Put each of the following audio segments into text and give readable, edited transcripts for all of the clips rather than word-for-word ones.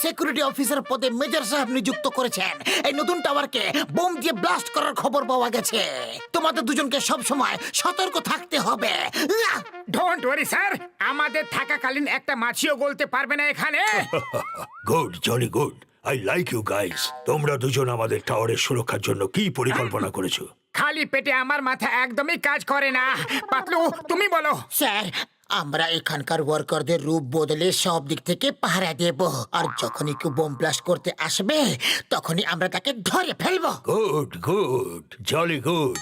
Security officer পদে major সাহেব নিযুক্ত করেছেন। এই নতুন টাওয়ারকে বোম দিয়ে ব্লাস্ট করার খবর পাওয়া গেছে। তোমাদের দুজনকে সব সময় সতর্ক থাকতে হবে। ডোন্ট ওয়ারি স্যার, আমাদের থাকাকালীন একটা মাছিও গলতে পারবে না এখানে। Good, jolly good. I like you guys. তোমরা দুজন আমাদের টাওয়ারের সুরক্ষার জন্য কি পরিকল্পনা করেছো? খালি পেটে আমার মাথা একদমই কাজ করে না। পাতলু, তুমি বলো। স্যার, আমরা এখানকার ওয়ার্কারদের রূপ বদলে সব দিক থেকে পাহারা দেব, আর যখনই কেউ বোম ব্লাস্ট করতে আসবে তখনই আমরা তাকে ধরে ফেলবো। Good good, jolly good.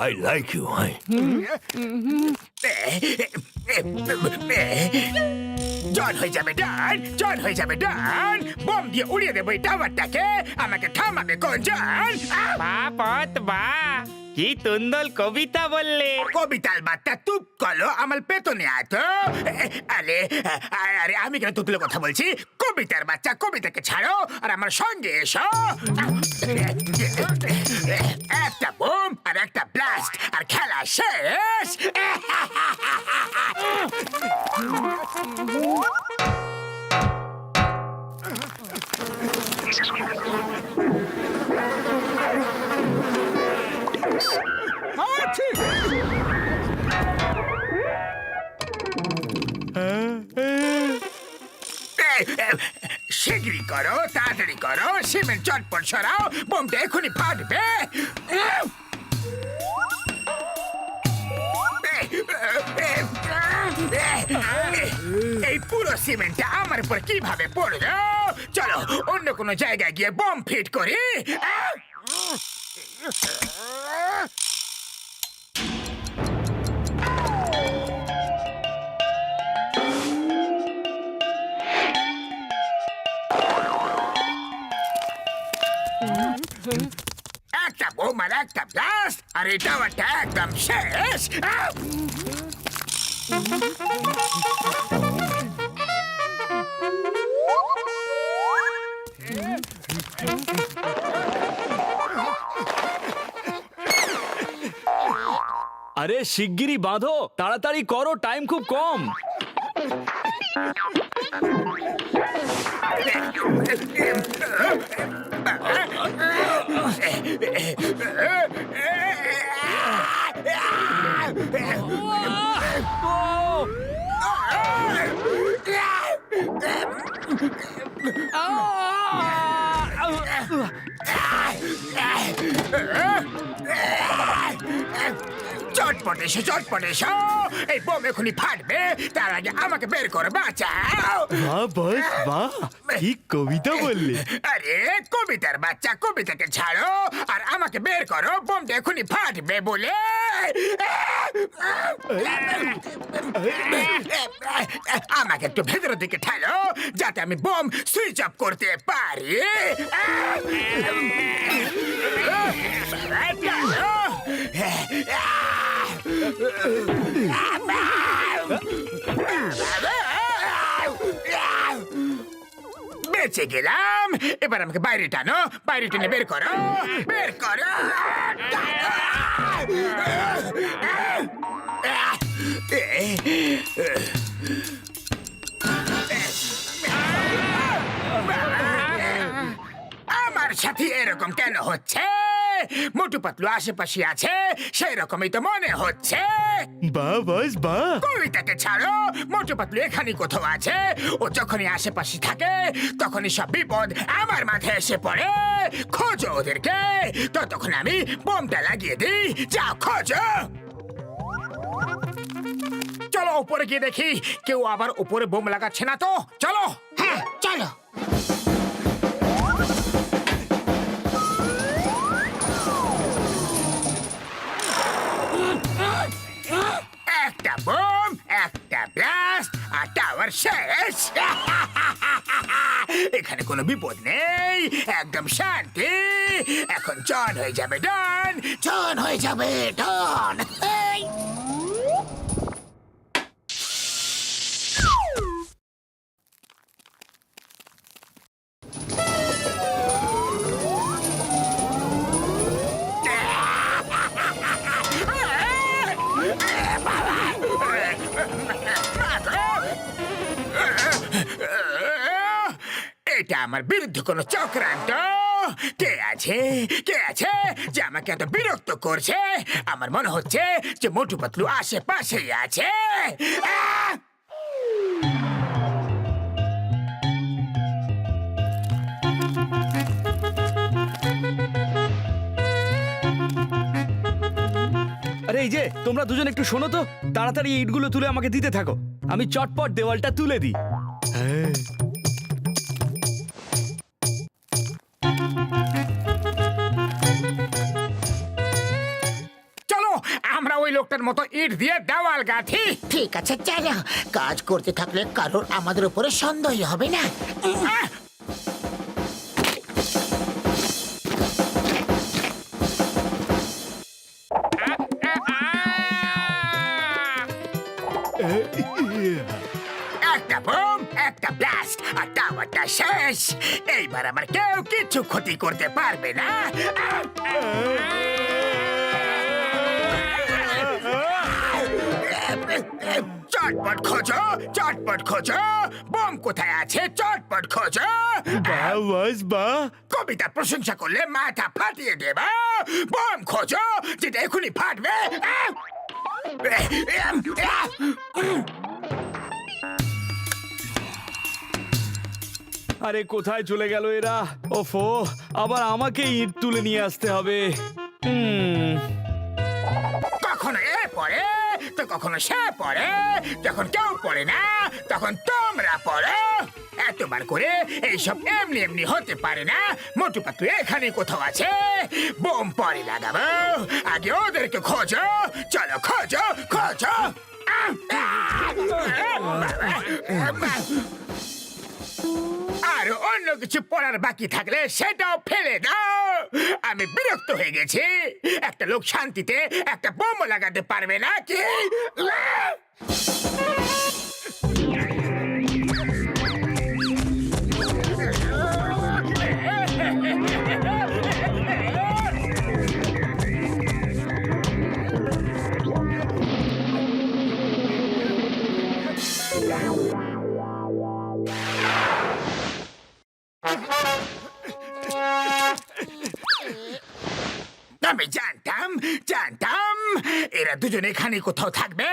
I like you. জন হয়ে যাবে ডান, জন হয়ে যাবে ডান। বোম দিয়ে উড়িয়ে দেবো এই টাওয়ারটাকে। আমাকে থামাবে কোন জন? বাপত বা কি তুন্দল কবিতা বললে। কবিতাল বার্তা তুপ করলো আমার পেতনে আতো। আরে আরে আমি কেন তুতলে কথা বলছি? কবিতার বাচ্চা, কবিতাকে ছাড়ো আর আমার সঙ্গে এসো। একটা বোম আর একটা ব্লাস্ট আর খেলা শেষ। শিগগিরি করো, তাড়াতাড়ি করো, সিমেন্ট চটপট সরাও, বোমটা এখনই ফাটবে। এই পুরো সিমেন্টটা আমার উপর কিভাবে পড়লো? চলো অন্য কোনো জায়গায় গিয়ে বোম ফিট করি। একটা বোম আর একটা ব্লাস্ট আর এই টাওয়ারটা একদম শেষ। আরে শিগগিরই বাঁধো, তাড়াতাড়ি করো, টাইম খুব কম। চটপট এসো, চটপট এসো। এই বোম এখনই ফাটবে, তার আগে আমাকে বের করে বাঁচাও। বাহ বস বাহ, কি কবিতা বললে। আরে কবিতার বাচ্চা, কবিতাকে ছাড়ো আর আমাকে বের করো, বোমটা এখনই ফাটবে বলে। আমাকে একটু ভেতরের দিকে ঠেলো যাতে আমি বোম সুইচ অফ করতে পারি। বেঁচে গেলাম। এবার আমাকে বাইরে টানো, বাইরে টেনে বের করো, বের করো। আমার সাথে এরকম কেন হচ্ছে? মোটু পাতলু আশেপাশে আছে, সেই রকমই তো মনে হচ্ছে। বাহ বস বাহ। কবিতাকে ছাড়ো, মোটু পাতলু এখানে কোথাও আছে। ও যখনই আশেপাশে থাকে তখনই সব বিপদ আমার মাথায় এসে পড়ে। খোঁজো ওদেরকে, ততক্ষণ আমি বোমটা লাগিয়ে দিই। যাও খোঁজো। চলো উপরে গিয়ে দেখি কেউ আবার উপরে বোম লাগাচ্ছে না তো। চলো। হ্যাঁ চলো। একটা বোম, একটা ব্লাস্ট আর টাওয়ার শেষ। এখানে কোনো বিপদ নেই, একদম শান্তি। এখন জন হয়ে যাবে ডন, জন হয়ে যাবে ডন। এই, এটা আমার বিরুদ্ধে কোনো চক্রান্ত? কে আছে যে আমাকে এত বিরক্ত করছে? আমার মনে হচ্ছে যে মোটু পাতলু আশেপাশেই আছে। আহ! আরে এই যে তোমরা দুজন একটু শোনো তো, তাড়াতাড়ি ইটগুলো তুলে আমাকে দিতে থাকো, আমি চটপট দেওয়ালটা তুলে দিই। হ্যাঁ। চলো আমরা ওই লোকটার মতো ইট দিয়ে দেওয়াল গাঁথি। ঠিক আছে চলো, কাজ করতে থাকলে কারোর আমাদের উপরে সন্দেহ হবে না। আহ! একটা বোম, একটা ব্লাস্ট, আর টাওয়ারটা শেষ। এইবার আমার কেউ কিছু ক্ষতি করতে পারবে না। চটপট খোঁজো, চটপট খোঁজো। বোম কোথায় আছে? চটপট খোঁজো। বাহ বাস বাহ। কবিতার প্রশংসা করলে মাথা ফাটিয়ে দেবা। বোম খোঁজো, যেটা এখনই ফাটবে। আরে কোথায় চলে গেল এরা? ওফো, আবার আমাকে ইট তুলে নিয়ে আসতে হবে। কখনো এ পড়ে তো কখনো সে পড়ে। যখন কেউ পড়ে না তখন তোমরা পড়ো। এতবার করে এইসব এমনি এমনি হতে পারে না। মোটু পাতলু এখানে কোথাও আছে। বোম পরে লাগাবো, আগে ওদেরকে খোঁজো। চলো খোঁজো খোঁজো। আর অন্য কিছু পড়ার বাকি থাকলে সেটাও ফেলে দাও। আমি বিরক্ত হয়ে গেছি। একটা লোক শান্তিতে একটা বোম লাগাতে পারবে না কি? আমি জানতাম এরা দুজন এখানে কোথাও থাকবে।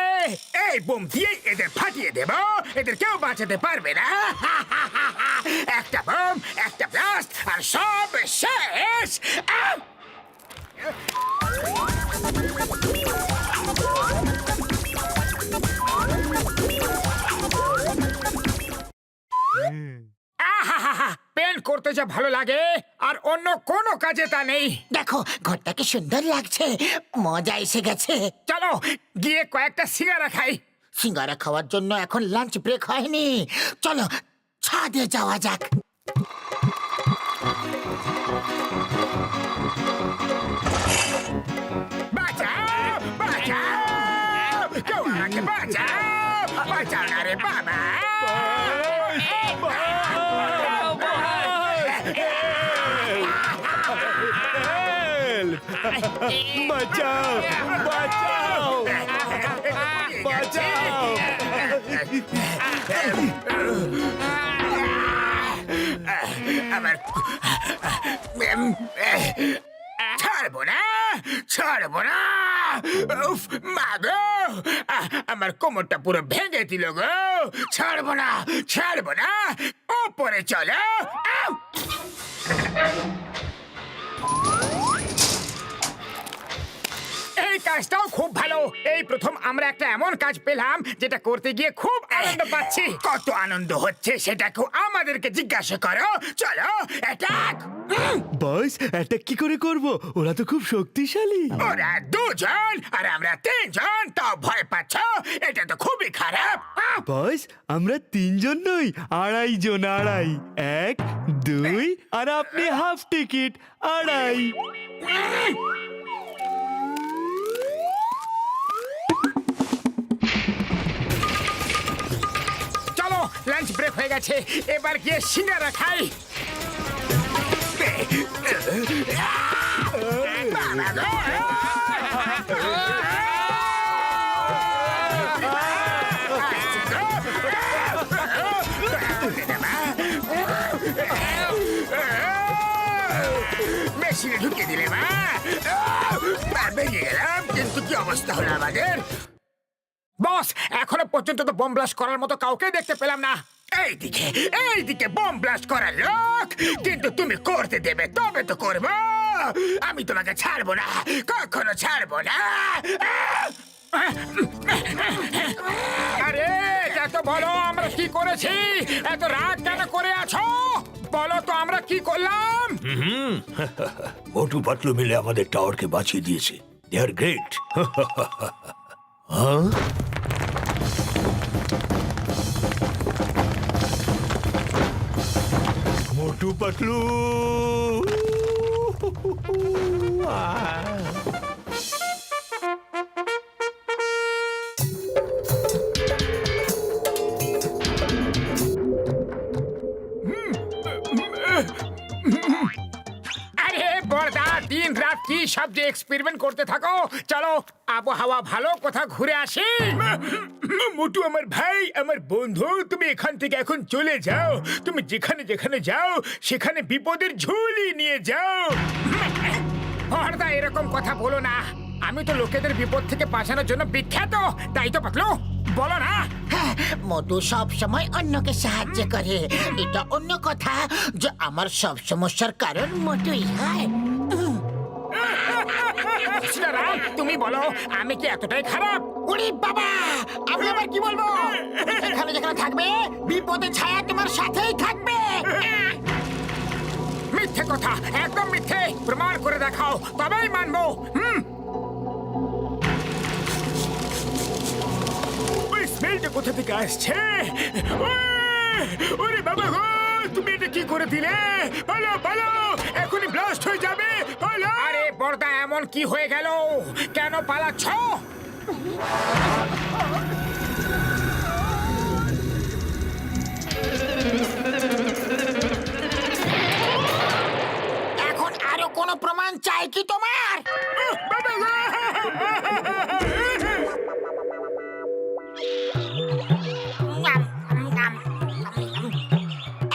এই বোম দিয়ে এদের ফাটিয়ে দেব। এদের কেউ বাঁচাতে পারবে না। একটা বোম, একটা ব্লাস্ট, আর সব শেষ। পেন করতে যা ভালো লাগে, আর অন্য কোনো কাজে তা নেই। দেখো ঘরটা কি সুন্দর লাগছে, মজা এসে গেছে। চলো গিয়ে কয়েকটা সিঙ্গারা খাই। সিঙ্গারা খাওয়ার জন্য এখন লাঞ্চ ব্রেক হয়নি। চলো ছাদে যাওয়া যাক। বাঁচাও, বাঁচাও, কেউ আমাকে বাঁচাও, বাঁচাও না রে বাবা। বাঁচাও বাঁচাও বাঁচাও। আমার ছাড়বো না, ছাড়বো না। উফ, মা গো, আমার কোমরটা পুরো ভেঙে দিল গো। ছাড়বো না, ছাড়বো না। ওপরে চলো। এই কাজটাও খুব ভালো। এই প্রথম আমরা একটা এমন কাজ পেলাম যেটা করতে গিয়ে খুব আনন্দ পাচ্ছি। কত আনন্দ হচ্ছে সেটাকেও আমাদেরকে জিজ্ঞাসা করো। চলো অ্যাটাক। বস, এটা কি করে করব? ওরা তো খুব শক্তিশালী। ওরা দুজন আর আমরা তিনজন, তাও ভয় পাচ্ছ? এটা তো খুবই খারাপ। বস, আমরা তিনজন নই, আড়াই জন। আড়াই, 1 2 আর আপনি হাফ টিকিট। আড়াই। চলো লাঞ্চ ব্রেক হয়ে গেছে, এবার গিয়ে সিঙ্গারা খাই। বাবা গো! মেশিনে ঢুকিয়ে দিলে মা বেরিয়ে গেলাম, কিন্তু কি অবস্থা হলো আমাদের। বস, এখনো পর্যন্ত তো বোম ব্লাস্ট করার মতো কাউকে দেখতে পেলাম না। এইদিকে বোম ব্লাস্ট করার লোক, কিন্তু তুমি করতে দেবে তবে তো করবো। আমি তোমাকে ছাড়বো না, কখনো ছাড়বো না। আরে এটা তো বলো আমরা কি করেছি, এত রাগ কেন করে আছো? বলো তো আমরা কি করলাম? মোটু পাতলু মিলে আমাদের টাওয়ারকে বাঁচিয়ে দিয়েছে। দে আর গ্রেট। মোটু পাতলু, আরে বড়দা, দিন রাত কি সব যে এক্সপেরিমেন্ট করতে থাকো। চলো আবহাওয়া ভালো, কোথাও ঘুরে আসি। মোটু আমার ভাই, আমার বন্ধু, তুমি এখান থেকে এখন চলে যাও। তুমি যেখানে যেখানে যাও সেখানে বিপদের ঝুলি নিয়ে যাও। বড়দা এরকম কথা বলো না, আমি তো লোকেদের বিপদ থেকে বাঁচানোর জন্য বিখ্যাত, তাই তো পাতলু বলো না। হ্যাঁ, মোটু সব সময় অন্যকে সাহায্য করে। এটা অন্য কথা যে আমার সব সমস্যার কারণ মোটুই হয়। রাম, তুমি বলো আমি কি এতটাই খারাপ? ওরে বাবা, আমি আবার কি বলবো? যেখানে যেখানে থাকবে বিপদের ছায়া তোমার সাথেই থাকবে। মিথ্যে কথা, একদম মিথ্যে। প্রমাণ করে দেখাও, তবেই মানবো। ওই স্মেলটা কোথা থেকে আসছে? ওরে বাবা গো, তুমি এটা কি করে দিলে? বলো বলো, এখনই ব্লাস্ট হয়ে যাবে। বলো। আরে বড়দা, এমন কি হয়ে গেল? কেন পালাচ্ছ? এখন আরো কোনো প্রমাণ চাই কি তোমার? বাবা গো!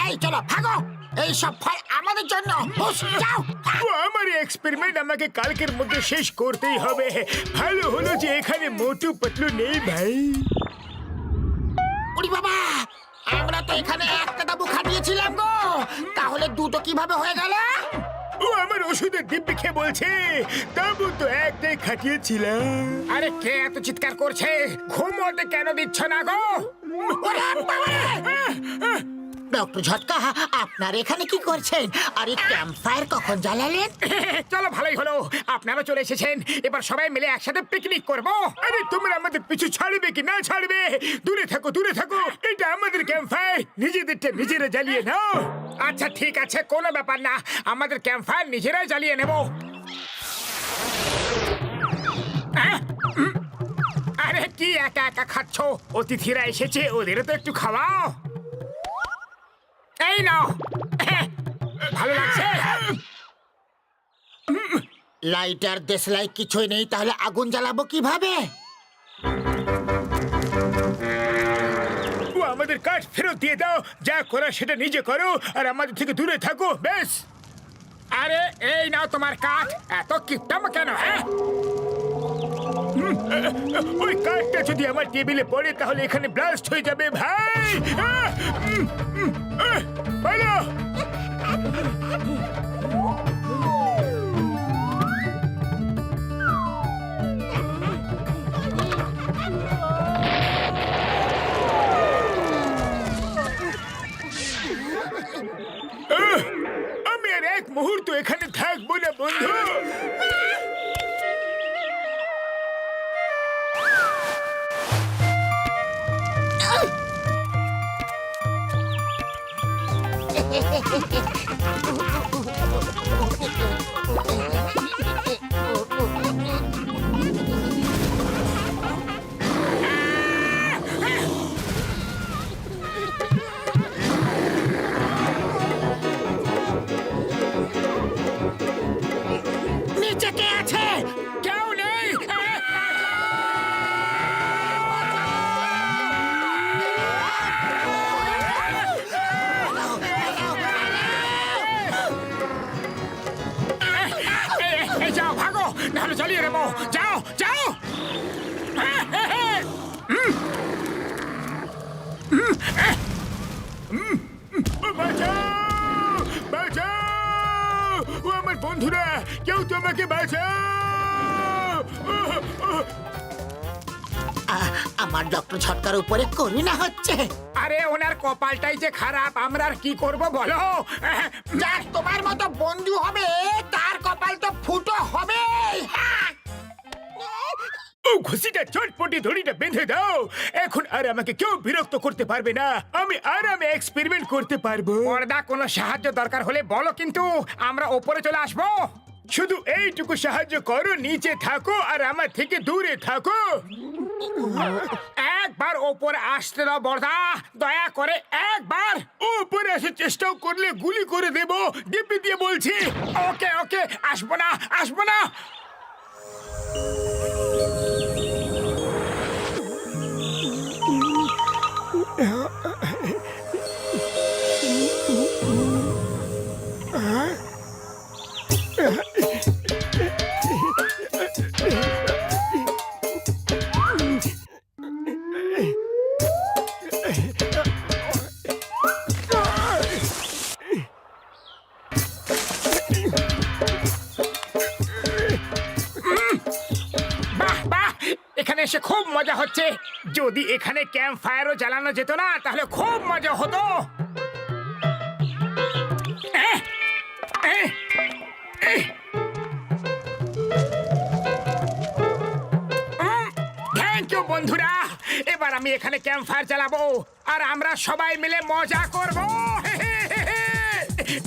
এই চলো ভাগো, এই সব ফল আমাদের জন্য। হুশ, যাও। আমার এক্সপেরিমেন্ট আমাকে কালকের মধ্যে শেষ করতেই হবে। ভালো হলো যে এখানে মোটু পাতলু নেই ভাই। ওরে বাবা, আমরা তো এখানে একটা তাবু খাটিয়েছিলাম গো, তাহলে দুটো কিভাবে হয়ে গেল? ও আমার ওষুধের দিব্যি খেয়ে বলছে তাবু তো একটাই খাটিয়েছিলাম। আরে কে এত চিৎকার করছে? ঘুমোতে কেন দিচ্ছ না গো? ওরে বাবারে! ডক্টর ঝটকা, আপনার এখানে কি করছেন? আর এই ক্যাম্প ফায়ার কখন জ্বালালেন? চলো ভালোই হলো, আপনারা চলে এসেছেন। এবার সবাই মিলে একসাথে পিকনিক করব। আরে তোমরা আমাদের পিছু ছাড়বে কি না ছাড়বে? দূরে থাকো, দূরে থাকো। এটা আমাদের ক্যাম্প ফায়ার, নিজেদেরটা নিজেরা জ্বালিয়ে নাও। আচ্ছা ঠিক আছে, কোনো ব্যাপার না, আমাদের ক্যাম্প ফায়ার নিজেরাই জ্বালিয়ে নেব। আরে কি একা একা খাচ্ছ? অতিথিরা এসেছে, ওদেরও তো একটু খাওয়াও। এই নাও। ভালো লাগছে? লাইটার দেশলাই কিছুই নেই, তাহলে আগুন জ্বালাবো কিভাবে? ও আমাদের কাঠ ফেরত দিয়ে দাও, যা করা সেটা নিজে করো আর আমাদের থেকে দূরে থাকো, বেশ। আরে এই নাও তোমার কাঠ, এত কিপটাম কেন? হ্যাঁ, ওই কাঠটা যদি আমার টেবিলে পড়ে তাহলে এখানে ব্লাস্ট হয়ে যাবে ভাই। বলো। আমি আর এক মুহূর্ত এখানে থাকবো না বন্ধু। নিচে কে আছে? কেউ নেই। নাহলে চালিয়ে নেবো। যাও যাও। বাঁচাও, বাঁচাও, ও আমার বন্ধুরা, কেউ তোমাকে বাঁচাও। আমার ডক্টর ছটকার উপরে করুণা হচ্ছে। আরে ওনার কপালটাই যে খারাপ, আমরা আর কি করব বলো। যার তোমার মতো বন্ধু হবে তার কপাল তো ফুটো হবে। ও ঘুষিটা চটপটি দড়িটা বেঁধে দাও। এখন আর আমাকে কেউ বিরক্ত করতে পারবে না। আমি আরামে এক্সপেরিমেন্ট করতে পারবো। পর্দা, কোনো সাহায্য দরকার হলে বলো, কিন্তু আমরা ওপরে চলে আসবো। শুধু এইটুকু সাহায্য করো, নিচে থাকো আর আমার থেকে দূরে থাকো। একবার ওপরে আসতে দাও বর্দা, দয়া করে একবার। ওপরে আসার চেষ্টাও করলে গুলি করে দেবো, দিব্যি দিয়ে বলছি। ওকে ওকে, আসবো না, আসবো না। বাহ বাহ, এখানে এসে খুব মজা হচ্ছে। যদি এখানে ক্যাম্প ফায়ারও জ্বালানো যেত না, তাহলে খুব মজা হতো। থ্যাংক ইউ বন্ধুরা। এবার আমি এখানে ক্যাম্প ফায়ার চালাবো আর আমরা সবাই মিলে মজা করবো।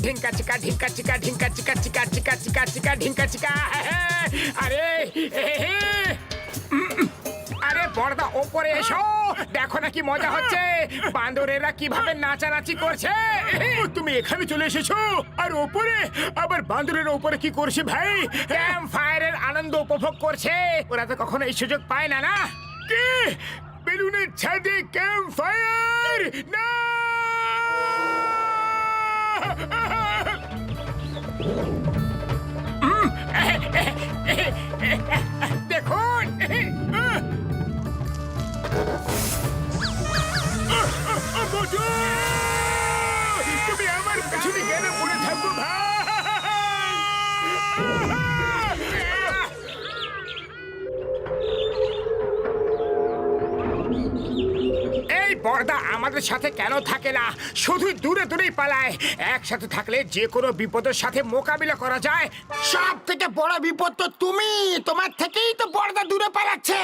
ঢিঙ্কা চিকা ঢিঙ্কা চিকা ঢিঙ্কা চিকা চিকা চিকা চিকা চিকা ঢিঙ্কা চিকা। আরে আরে বড়দা, ওপরে এসো, দেখো না কি মজা হচ্ছে। বান্দরেরা কিভাবে নাচানাচি করছে। তুমি এখানে চলে এসেছো আর ওপরে আবার বান্দরের ওপরে কি করছে ভাই? ক্যাম্প ফায়ারের আনন্দ উপভোগ করছে। ওরা তো কখনো এই সুযোগ পায় না। না কি বেলুনের ছাদে ক্যাম্প ফায়ার? না, দেখুন, তুমি আমার পেছনে কেন পড়ে থাকবো ভাই? এই পর্দা আমাদের সাথে কেন থাকে না? শুধু দূরে দূরেই পালায়। একসাথে থাকলে যে কোনো বিপদের সাথে মোকাবিলা করা যায়। সব থেকে বড় বিপদ তো তুমি, তোমার থেকেই তো পর্দা দূরে পালাচ্ছে।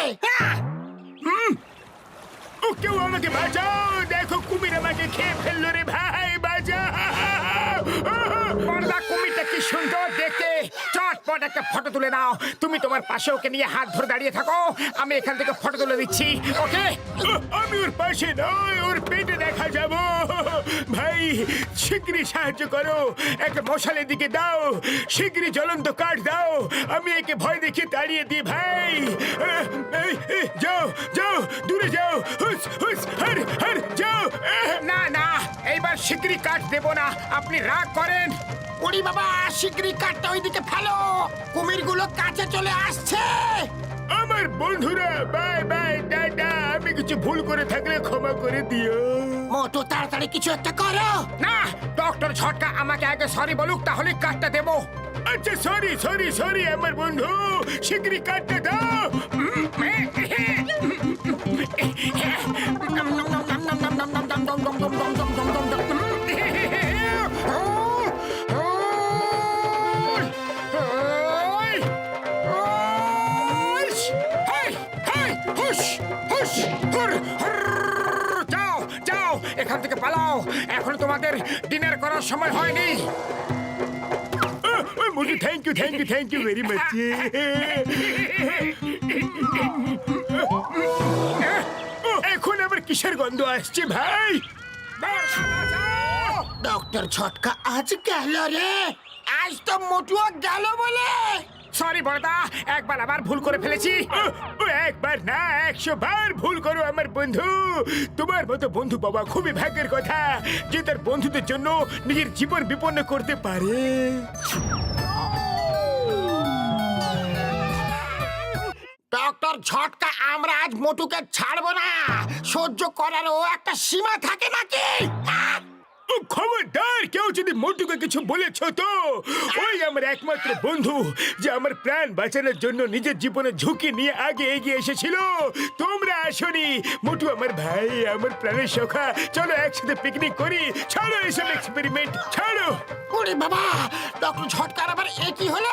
ও কেউ আমাকে বাঁচাও, দেখো কুমির আমাকে খেয়ে ফেললো রে ভাই, বাঁচাও। পর্দা, কুমিরটা কি সুন্দর দেখতে। চটপট একটা ফটো তুলে নাও। তুমি তোমার পাশে ওকে নিয়ে হাত ধরে দাঁড়িয়ে থাকো, আমি এখান থেকে ফটো তুলে দিচ্ছি। ওকে? আমি ওর পাশে নয়, ওর পেটে দেখা যাব। ভাই শিগগিরই সাহায্য করো, একটা মশালের দিকে দাও, শিগগিরই জ্বলন্ত কাঠ দাও, আমি একে ভয় দেখে তাড়িয়ে দিই ভাই। যাও যাও, দূরে যাও, হুস হুস, হর হর, যাও। না না, এইবার শিগগিরই কাঠ দেব না, আপনি রাগ করেন। ওরে বাবা, শিগগিরই কাঠটা ওইদিকে ফেলো, কুমিরগুলো কাছে চলে আসছে। আমার বন্ধুরা, বাই বাই, টাটা। আমি কিছু ভুল করে থাকলে ক্ষমা করে দিও। মোটো তাড়াতাড়ি কিছু একটা করো। না, ডক্টর ঝটকা আমাকে আগে সরি বলুক, তাহলে কাঠটা দেবো। আচ্ছা, সরি সরি সরি আমার বন্ধু, শিগগিরই কাঠটা দাও। যাও যাও, এখান থেকে পালাও, এখন তোমাদের ডিনার করার সময় হয়নি। Motu, thank you thank you thank you very much. এখন আবার কিসের গন্ধ আসছে ভাই? ডক্টর ছটকা আজ গেল রে, আজ তো মোটুও গেল বলে। সরি বড়দা, একবার আবার ভুল করে ফেলেছি। একবার না, 100 বার ভুল করো আমার বন্ধু। তোমার মতো বন্ধু বাবা খুবই ভাগ্যের কথা, যে তার বন্ধুদের জন্য নিজের জীবন বিপন্ন করতে পারে। ডক্টর ঝটকা, আমরা আজ মোটুকে ছাড়বো না। সহ্য করারও একটা সীমা থাকে নাকি? ও খবরদার, কেউ যদি মোটুকে কিছু বলেছ তো, ওই আমার একমাত্র বন্ধু যে আমার প্রাণ বাঁচানোর জন্য নিজের জীবনের ঝুঁকি নিয়ে আগে এগিয়ে এসেছিল। তোমরা আসনি। মোটু আমার ভাই, আমার প্রাণের সখা। চলো একসাথে পিকনিক করি। ছাড়ো এসব এক্সপেরিমেন্ট, ছাড়ো। ওরে বাবা, ডক্টর ঝটকার আবার একই হলো।